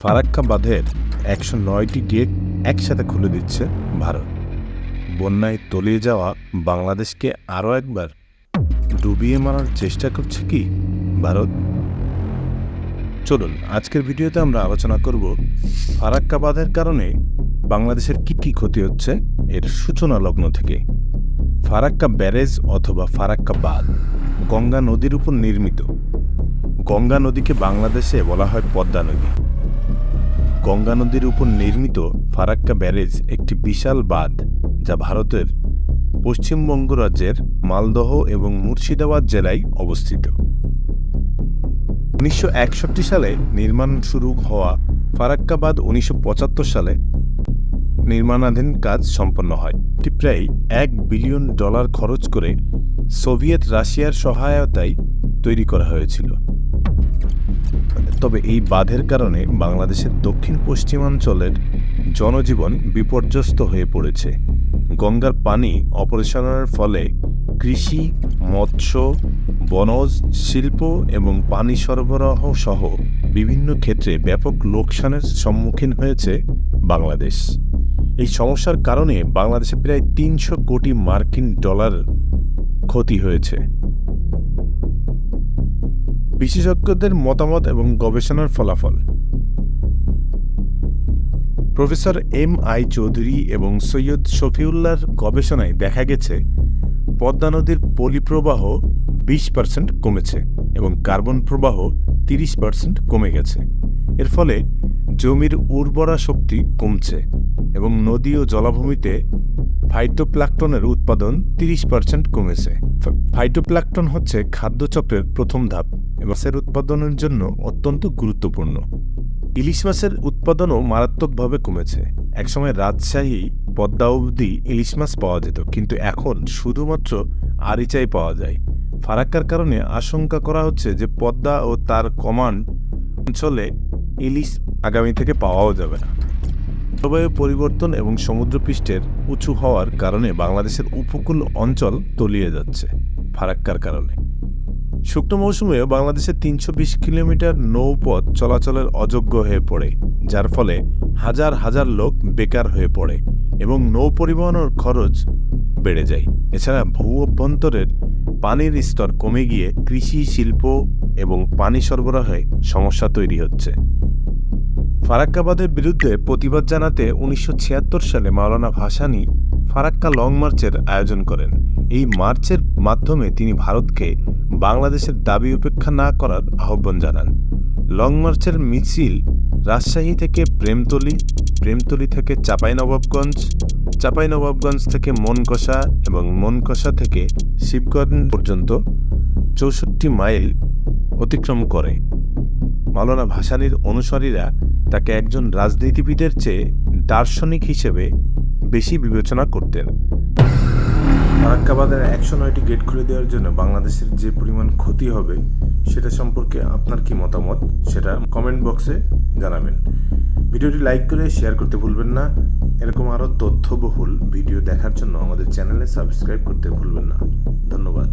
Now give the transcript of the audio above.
ফারাক্কা বাঁধের ১০৯টি গেট একসাথে খুলে দিচ্ছে ভারত। বন্যায় তলিয়ে যাওয়া বাংলাদেশকে আরও একবার ডুবিয়ে মারার চেষ্টা করছে কি ভারত? চলুন আজকের ভিডিওতে আমরা আলোচনা করব ফারাক্কা বাঁধের কারণে বাংলাদেশের কি কি ক্ষতি হচ্ছে এর সূচনা লগ্ন থেকে। ফারাক্কা ব্যারেজ অথবা ফারাক্কা বাঁধ গঙ্গা নদীর উপর নির্মিত। গঙ্গা নদীকে বাংলাদেশে বলা হয় পদ্মা নদী। গঙ্গা নদীর উপর নির্মিত ফারাক্কা ব্যারেজ একটি বিশাল বাঁধ, যা ভারতের পশ্চিমবঙ্গ রাজ্যের মালদহ এবং মুর্শিদাবাদ জেলায় অবস্থিত। ১৯৬১ সালে নির্মাণ শুরু হওয়া ফারাক্কা বাঁধ ১৯৭৫ সালে নির্মাণাধীন কাজ সম্পন্ন হয়। এটি প্রায় $১ বিলিয়ন খরচ করে সোভিয়েত রাশিয়ার সহায়তায় তৈরি করা হয়েছিল। তবে এই বাঁধের কারণে বাংলাদেশের দক্ষিণ পশ্চিমাঞ্চলের জনজীবন বিপর্যস্ত হয়ে পড়েছে। গঙ্গার পানি অপসারণের ফলে কৃষি, মৎস্য, বনজ, শিল্প এবং পানি সরবরাহ সহ বিভিন্ন ক্ষেত্রে ব্যাপক লোকসানের সম্মুখীন হয়েছে বাংলাদেশ। এই সমস্যার কারণে বাংলাদেশে প্রায় $৩০০ কোটি ক্ষতি হয়েছে। বিশেষজ্ঞদের মতামত এবং গবেষণার ফলাফল। Professor MI. চৌধুরী এবং সৈয়দ শফিউল্লাহর গবেষণায় দেখা গেছে পদ্মা নদীর পলিপ্রবাহ ২০% কমেছে এবং কার্বন প্রবাহ ৩০% কমে গেছে। এর ফলে জমির উর্বরা শক্তি কমছে এবং নদী ও জলাভূমিতে ফাইটোপ্ল্যাঙ্কটনের উৎপাদন ৩০% কমেছে। ফাইটোপ্ল্যাঙ্কটন হচ্ছে খাদ্যচক্রের প্রথম ধাপ এবং মাছের উৎপাদনের জন্য অত্যন্ত গুরুত্বপূর্ণ। ইলিশ মাছের উৎপাদনও মারাত্মকভাবে কমেছে। একসময় রাজশাহী পদ্মা অবধি ইলিশ মাছ পাওয়া যেত, কিন্তু এখন শুধুমাত্র আরিচাই পাওয়া যায়। ফারাক্কার কারণে আশঙ্কা করা হচ্ছে যে পদ্মা ও তার কমান্ড অঞ্চলে ইলিশ আগামী থেকে পাওয়াও যাবে না। জলবায়ু পরিবর্তন এবং সমুদ্রপৃষ্ঠের উঁচু হওয়ার কারণে বাংলাদেশের উপকূল অঞ্চল তলিয়ে যাচ্ছে ফারাক্কার কারণে। শুকনো মৌসুমেও বাংলাদেশের ৩২০ কিলোমিটার নৌপথ চলাচলের অযোগ্য হয়ে পড়ে, যার ফলে হাজার হাজার লোক বেকার হয়ে পড়ে এবং নৌ পরিবহনের খরচ বেড়ে যায়। এছাড়া ভূ অভ্যন্তরের পানির স্তর কমে গিয়ে কৃষি, শিল্প এবং পানি সরবরাহে সমস্যা তৈরি হচ্ছে। ফারাক্কা বাঁধের বিরুদ্ধে প্রতিবাদ জানাতে ১৯৭৬ সালে মাওলানা ভাসানী ফারাক্কা লং মার্চের আয়োজন করেন। এই মার্চের মাধ্যমে তিনি ভারতকে বাংলাদেশের দাবি উপেক্ষা না করার আহ্বান জানান। লং মার্চের মিছিল রাজশাহী থেকে প্রেমতলী, প্রেমতলী থেকে চাঁপাইনবাবগঞ্জ থেকে মনকষা এবং মনকষা থেকে শিবগঞ্জ পর্যন্ত ৬৪ মাইল অতিক্রম করে। মাওলানা ভাসানীর অনুসারীরা তাকে একজন রাজনীতিবিদের চেয়ে দার্শনিক হিসেবে বেশি বিবেচনা করতেন। ফারাক্কা বাঁধের ১০৯টি গেট খুলে দেওয়ার জন্য বাংলাদেশের যে পরিমাণ ক্ষতি হবে সেটা সম্পর্কে আপনার কি মতামত সেটা কমেন্ট বক্সে জানাবেন। ভিডিওটি লাইক করে শেয়ার করতে ভুলবেন না। এরকম আরও তথ্যবহুল ভিডিও দেখার জন্য আমাদের চ্যানেলে সাবস্ক্রাইব করতে ভুলবেন না। ধন্যবাদ।